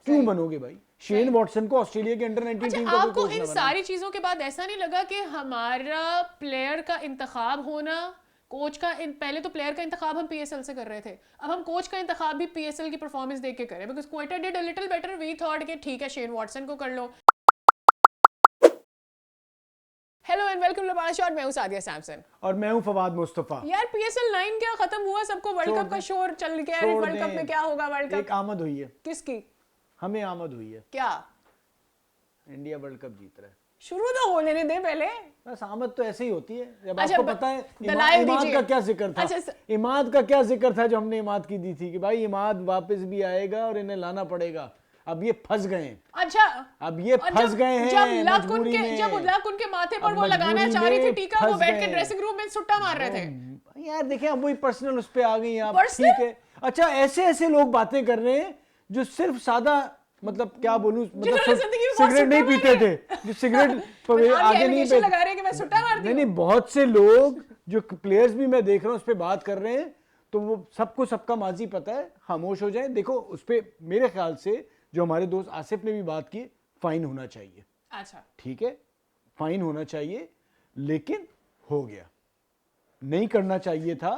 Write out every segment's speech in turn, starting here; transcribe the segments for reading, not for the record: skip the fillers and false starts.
क्यों बनोगे भाई? शेन वॉटसन को ऑस्ट्रेलिया के अंडर 19 टीम का आपको इन सारी चीजों के बाद ऐसा नहीं लगा कि हमारा प्लेयर का इंतखाब होना, कोच का पहले तो प्लेयर का इंतखाब हम पीएसएल से कर रहे थे, अब हम कोच का इंतखाब भी पीएसएल की परफॉर्मेंस देख के करें, because Quetta did a little better, we thought कि ठीक है शेन वॉटसन को कर लो। हेलो एंड वेलकम टू लबाड़ा शॉट, मैं हूं सादिया सैमसन और मैं हूं फवाद मुस्तफा। यार पीएसएल 9 क्या खत्म हुआ, सबको वर्ल्ड कप का शोर चल गया है। वर्ल्ड कप में क्या होगा? वर्ल्ड कप एक आमद हुई है। किसकी? हमें आमद हुई है। क्या? इंडिया वर्ल्ड कप जीत रहा है। शुरू तो होने नहीं दे पहले। बस आमद तो ऐसे ही होती है जब अच्छा, आपको पता है इमाद का क्या जिक्र था। अच्छा, इमाद का क्या जिक्र था जो हमने इमाद की दी थी कि भाई इमाद वापस भी आएगा और इन्हें लाना पड़ेगा। अब ये फंस गए हैं। अच्छा, अब ये फंस गए हैं जब लक उनके माथे पर वो लगाना चाह रही थी टीका, वो बैठ के ड्रेसिंग रूम में सुट्टा मार रहे थे। यार देखिए, अब वही पर्सनल उस पे आ गई आप। ठीक है, अच्छा ऐसे ऐसे लोग बातें कर रहे हैं जो सिर्फ सादा, मतलब क्या बोलूं, मतलब सिगरेट नहीं पीते थे, जो सिगरेट आगे नहीं लगा रहे कि मैं सुट्टा मारती हूं। नहीं, बहुत से लोग जो प्लेयर्स भी मैं देख रहा हूं उस पे बात कर रहे हैं, तो वो सबको सबका माजी पता है। खामोश हो जाए। देखो उस पे मेरे ख्याल से जो हमारे दोस्त आसिफ ने भी बात की, फाइन होना चाहिए। अच्छा ठीक है, फाइन होना चाहिए, लेकिन हो गया। नहीं करना चाहिए था,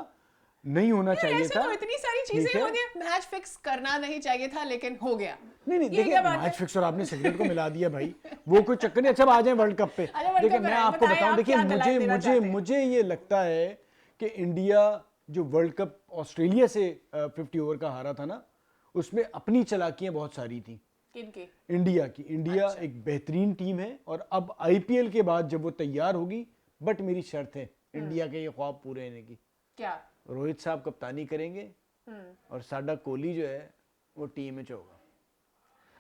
नहीं होना चाहिए था। तो इतनी सारी चीजें होती है। मैच फिक्स करना नहीं चाहिए था, लेकिन हो गया। नहीं देखिए, मैच फिक्स और आपने सिगरेट को मिला दिया भाई, वो कोई चक्कर नहीं। अच्छा आ जाए वर्ल्ड कप पे। देखिए मैं आपको बताऊं, देखिए मुझे ये लगता है कि इंडिया जो वर्ल्ड कप ऑस्ट्रेलिया से 50 ओवर का हारा था ना, उसमें अपनी चालाकियां बहुत सारी थी। किनकी? इंडिया की। इंडिया एक बेहतरीन टीम है और अब आईपीएल के बाद जब वो तैयार होगी, बट मेरी शर्त है इंडिया के ये ख्वाब पूरे होने की। क्या? रोहित साहब कप्तानी करेंगे और साडा कोहली जो है वो टीम में होगा।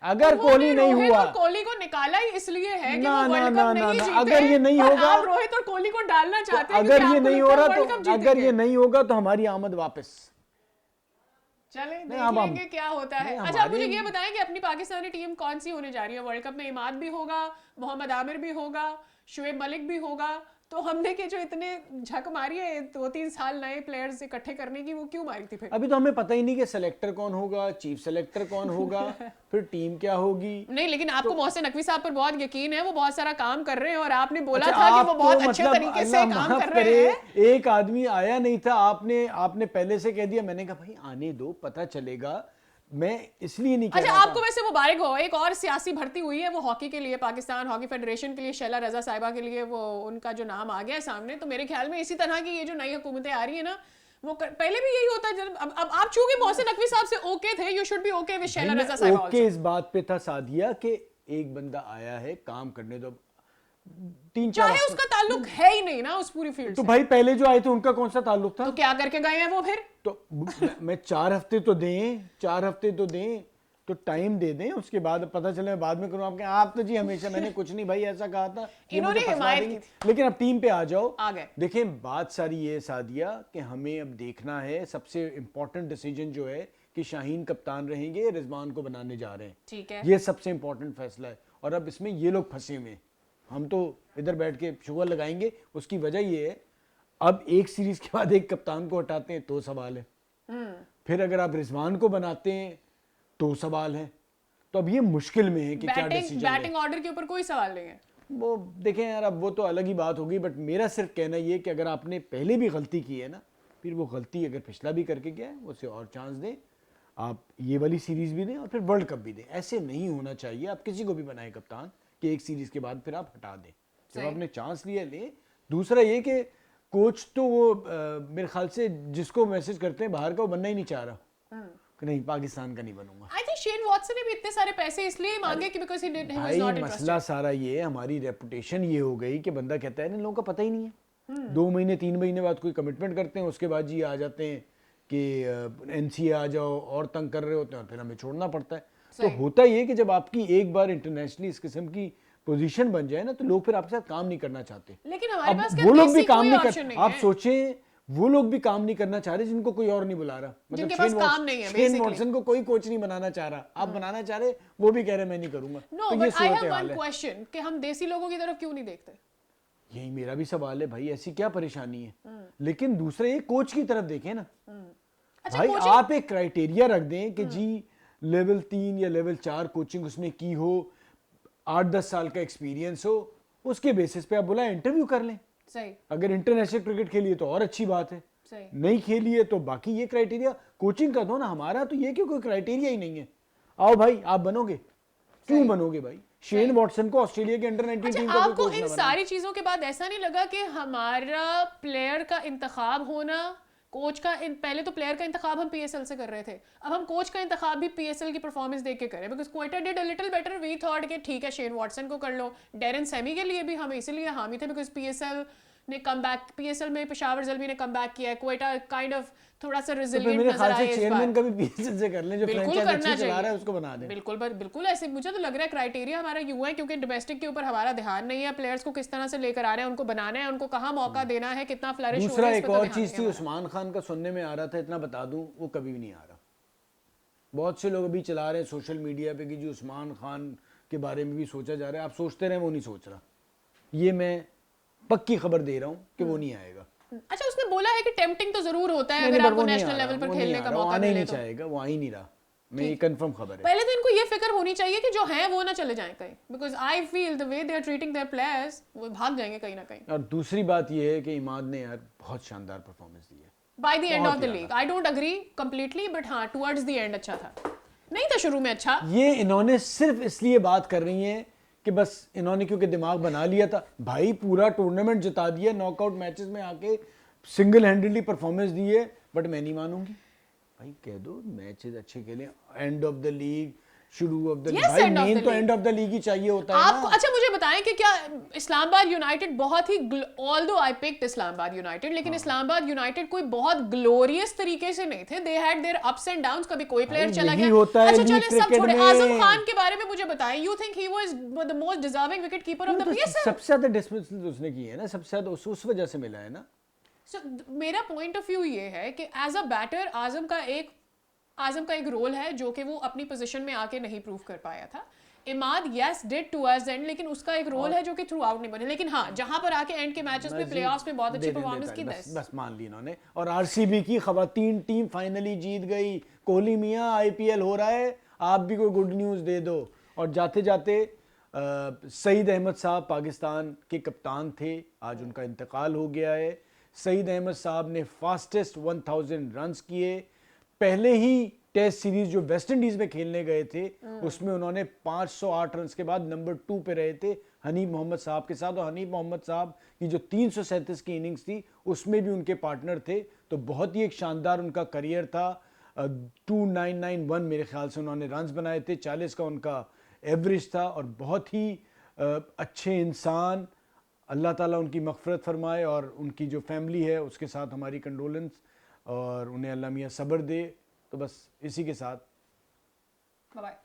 अगर कोहली नहीं हुआ, कोहली को निकाला ही इसलिए है कि वो ना वर्ल्ड कप नहीं जीते। अगर ये नहीं होगा, आप रोहित और कोहली को डालना चाहते हैं, अगर ये नहीं हो रहा तो, अगर ये नहीं होगा तो हमारी आमद वापस। चले देख लेंगे क्या होता है। अच्छा आप मुझे ये बताएं कि अपनी पाकिस्तानी टीम कौन सी होने जा रही है वर्ल्ड कप में? इमाद भी होगा, मोहम्मद आमिर भी होगा, शुएब मलिक भी होगा। तो हमने के जो इतने झक मारी है 2-3 साल नए प्लेयर्स इकट्ठे करने की, वो क्यों मारी थी फिर? अभी तो हमें पता ही नहीं कि सेलेक्टर कौन होगा, चीफ सेलेक्टर कौन होगा, फिर टीम क्या होगी। नहीं, लेकिन आपको मोहसिन नकवी साहब पर बहुत यकीन है, वो बहुत सारा काम कर रहे हैं और आपने बोला था कि वो बहुत अच्छे तरीके से काम कर रहे हैं। एक आदमी आया नहीं था, आपने पहले से कह दिया। मैंने कहा भाई आने दो, पता चलेगा। मैं इसलिए नहीं कह अच्छा रहा आपको वैसे मुबारक हो, एक और सियासी भर्ती हुई है वो हॉकी के लिए, पाकिस्तान हॉकी फेडरेशन के लिए, शैला रजा साहिबा के लिए, वो उनका जो नाम आ गया है सामने। तो मेरे ख्याल में इसी तरह की ये जो नई हुकूमतें आ रही है ना, वो पहले भी यही होता है। अब आप चूंकि मोहसिन नकवी साहब से ओके थे, you should be okay with Shaila Raza साहिबा। ओके इस बात पे था सादिया कि एक बंदा आया है, काम करने दो। 3-4 चाहे उसका ताल्लुक है ही नहीं ना उस पूरी फील्ड तो से। भाई पहले जो आए थे उनका कौन सा ताल्लुक था? तो क्या करके गए हैं वो फिर? तो मैं 4 हफ्ते तो दें, 4 हफ्ते तो दें, तो टाइम दे दें। उसके बाद पता चले मैं बाद में करूं आपके, आप तो जी हमेशा मैंने कुछ नहीं भाई ऐसा कहा था, इन्होंने हिमायत की थी। लेकिन अब टीम पे आ जाओ। आ गए। देखें बात सारी ये सादिया कि हमें अब देखना है, सबसे इंपॉर्टेंट डिसीजन जो है कि शाहीन कप्तान रहेंगे, रिजवान को बनाने जा रहे हैं। ठीक है, ये सबसे इंपॉर्टेंट फैसला है। और अब इसमें ये लोग फंसे हुए हैं, हम तो इधर बैठ के शुगर लगाएंगे। उसकी वजह ये है, अब एक सीरीज के बाद एक कप्तान को हटाते हैं तो सवाल है, फिर अगर आप रिजवान को बनाते हैं तो सवाल है। तो अब ये मुश्किल में है कि क्या डिसीजन। बैटिंग ऑर्डर के ऊपर कोई सवाल नहीं है। वो देखें यार, अब वो तो अलग ही बात होगी, बट मेरा सिर्फ कहना ये कि अगर आपने पहले भी गलती की है ना, फिर वो गलती अगर पिछला भी करके गया है, उसे और चांस दें। आप ये वाली सीरीज भी दें और फिर वर्ल्ड कप भी दें। ऐसे नहीं होना चाहिए। आप किसी को भी बनाए कप्तान कि एक सीरीज के बाद फिर आप हटा दें। जब आपने चांस लिया ले। दूसरा ये कि कोच तो वो मेरे ख्याल से जिसको मैसेज करते हैं बाहर का, वो बनना ही नहीं चाह रहा कि नहीं पाकिस्तान का नहीं बनूंगा। आई थिंक शेन वॉटसन ने भी इतने सारे पैसे इसलिए मांगे कि because he was not interested. मसला सारा ये, हमारी रेपुटेशन ये हो गई कि बंदा कहता है इन लोगों का पता ही नहीं है। 2 महीने 3 महीने बाद कोई कमिटमेंट करते हैं, उसके बाद जी आ जाते हैं कि एनसीए आ जाओ और तंग कर रहे होते हैं और फिर हमें छोड़ना पड़ता है। तो होता ये कि जब आपकी एक बार इंटरनेशनली इस किस्म की पोजीशन बन जाए ना, तो लोग फिर आपके साथ काम नहीं करना चाहते। लेकिन हमारे पास वो लोग भी काम नहीं कर, आप सोचें वो लोग भी काम नहीं करना चाह रहे जिनको कोई और नहीं बुला रहा। मतलब शेन वॉटसन को कोई कोच नहीं बनाना चाह रहा, आप बनाना चाह रहे, वो भी कह रहे मैं नहीं करूंगा। No, but I have one question कि हम देसी लोगों की तरफ क्यों नहीं देखते? यही मेरा भी सवाल है भाई, ऐसी क्या परेशानी है? लेकिन दूसरे एक कोच की तरफ देखें ना। अच्छा, भाई आप एक क्राइटेरिया रख दें कि जी लेवल 3 या लेवल 4 कोचिंग उसने की हो, 8-10 साल का एक्सपीरियंस हो, उसके बेसिस पे आप बुलाएं, इंटरव्यू कर लें। सही अगर इंटरनेशनल क्रिकेट खेलिए तो और अच्छी बात है, सही नहीं खेलिए तो बाकी ये क्राइटेरिया कोचिंग का दो ना। हमारा तो ये कि कोई क्राइटेरिया ही नहीं है, आओ भाई आप बनोगे, क्यों बनोगे भाई? शेन वॉटसन को ऑस्ट्रेलिया के अंडर 19 टीम का कोई आपको कोच इन ना बना। सारी चीजों के बाद ऐसा नहीं लगा कि हमारा प्लेयर का इंतखाब होना, कोच का पहले तो प्लेयर का इंतखाब हम पीएसएल से कर रहे थे, अब हम कोच का इंतखाब भी पीएसएल की परफॉर्मेंस देख के करें? Because Quetta did a little better, we thought कि ठीक है शेन वॉटसन को कर लो। डेरन सेमी के लिए भी हम इसीलिए हामी थे बिकॉज पीएसएल ने कम बैक, पीएसएल में पेशावर जल्मी ने कम बैक किया है, क्वेटा काइंड ऑफ थोड़ा सा तो फिर रिजिलिएंट मेरे नजर ख्याल आया से इस चेयरमैन बार। का भी पीएसएल से कर लें, जो बिल्कुल फ्रेंचाइज करना अच्छी चला रहा है चाहिए, उसको बना दें। बिल्कुल बिल्कुल ऐसे मुझे तो लग रहा है क्राइटेरिया हमारा यूं है, क्योंकि डोमेस्टिक के ऊपर हमारा ध्यान नहीं है, प्लेयर्स को किस तरह से लेकर आ रहे हैं, उनको बनाना है, उनको कहाँ मौका देना है, कितना फ्लरिश हो दूसरा रहा है, इस एक पे तो और ध्यान चीज नहीं थी, है उस्मान खान का सुनने में आ रहा था, इतना बता दूं, वो कभी भी नहीं आ रहा। बहुत से लोग अभी चला रहे हैं सोशल मीडिया पे कि जी उस्मान खान के बारे में भी सोचा जा रहा है। आप सोचते रहे, वो नहीं सोच रहा, ये मैं पक्की खबर दे रहा हूँ कि वो नहीं आएगा। अच्छा उसने बोला है कि टेम्पटिंग तो जरूर होता है नहीं, अगर नहीं, पर आपको वो नहीं आ नेशनल रहा, लेवल पर वो नहीं खेलने आ का रहा, वो मौका आने ही मिले नहीं तो। चाहेगा, वो आ ही नहीं रहा, मैं ये कंफर्म खबर है। पहले तो इनको ये फिक्र होनी चाहिए कि जो हैं वो ना चले जाएं कहीं, because I feel the way they are treating their players, वो भाग जाएंगे कहीं ना कहीं। और दूसरी बात ये है कि इमाद ने यार बहुत शानदार परफॉर्मेंस दी है बाय द एंड बहुत of the he league I don't agree completely, but हाँ टुवर्ड्स द एंड अच्छा था, नहीं था शुरू में अच्छा। ये इन्होंने सिर्फ इसलिए बात कर रही हैं कि बस इन्होंने क्योंकि दिमाग बना लिया था। भाई पूरा टूर्नामेंट जिता दिया, नॉकआउट मैचेस में आके सिंगल हैंडेडली परफॉर्मेंस दी है, बट मैं नहीं मानूंगी। भाई कह दो मैचेस अच्छे खेले, एंड ऑफ द लीग, शुरू ऑफ द लीग, Yes, भाई end of मेन the तो league. End of the league ही चाहिए होता है आपको ना। अच्छा मुझे बताएं कि क्या इस्लामाबाद यूनाइटेड बहुत ही, although I picked Islamabad United, लेकिन इस्लामाबाद यूनाइटेड कोई बहुत ग्लोरियस तरीके से नहीं थे, they had there ups and downs, कभी कोई प्लेयर चला यही गया। होता है अच्छा लीग चलिए सब क्रिकेट छोड़े, में। आजम खान के बारे में मुझे बताएं, you think he was the most deserving wicket keeper of the PSL? सबसे ज्यादा डिस्मिसल उसने की है ना, सबसे ज्यादा उस वजह से मिला है ना। So, मेरा पॉइंट ऑफ व्यू ये है कि एज अ बैटर आजम का एक रोल है जो कि वो अपनी पोजीशन में आके नहीं प्रूव कर पाया था। Imad yes did towards and, लेकिन उसका एक रोल है जो कि थ्रू आउट नहीं बने, लेकिन हाँ जहां पर आके एंड के मैचेस में प्लेऑफ्स में बहुत अच्छी परफॉर्मेंस की, बस मान ली इन्होंने। और आरसीबी की खवातीन टीम फाइनली जीत गई। कोहली मियां आईपीएल हो रहा है, आप भी कोई गुड न्यूज़ दे दो। और जाते जाते सईद अहमद साहब पाकिस्तान के कप्तान थे, आज उनका इंतकाल हो गया है। सईद अहमद साहब ने फास्टेस्ट 1000 रन्स किए। पहले ही टेस्ट सीरीज जो वेस्ट इंडीज में खेलने गए थे उसमें उन्होंने 508 रन्स के बाद नंबर 2 पे रहे थे हनीफ मोहम्मद साहब के साथ। और हनीफ मोहम्मद साहब की जो 337 की इनिंग्स थी उसमें भी उनके पार्टनर थे। तो बहुत ही एक शानदार उनका करियर था। 2991 मेरे ख्याल से उन्होंने रन्स बनाए थे, 40 का उनका एवरेज था। और बहुत ही अच्छे इंसान, अल्लाह ताला उनकी मग़फ़िरत फरमाए। और उनकी जो फैमिली है उसके साथ हमारी कंडोलेंस, और उन्हें अल्लाह मियाँ सब्र दे। तो बस इसी के साथ बाय।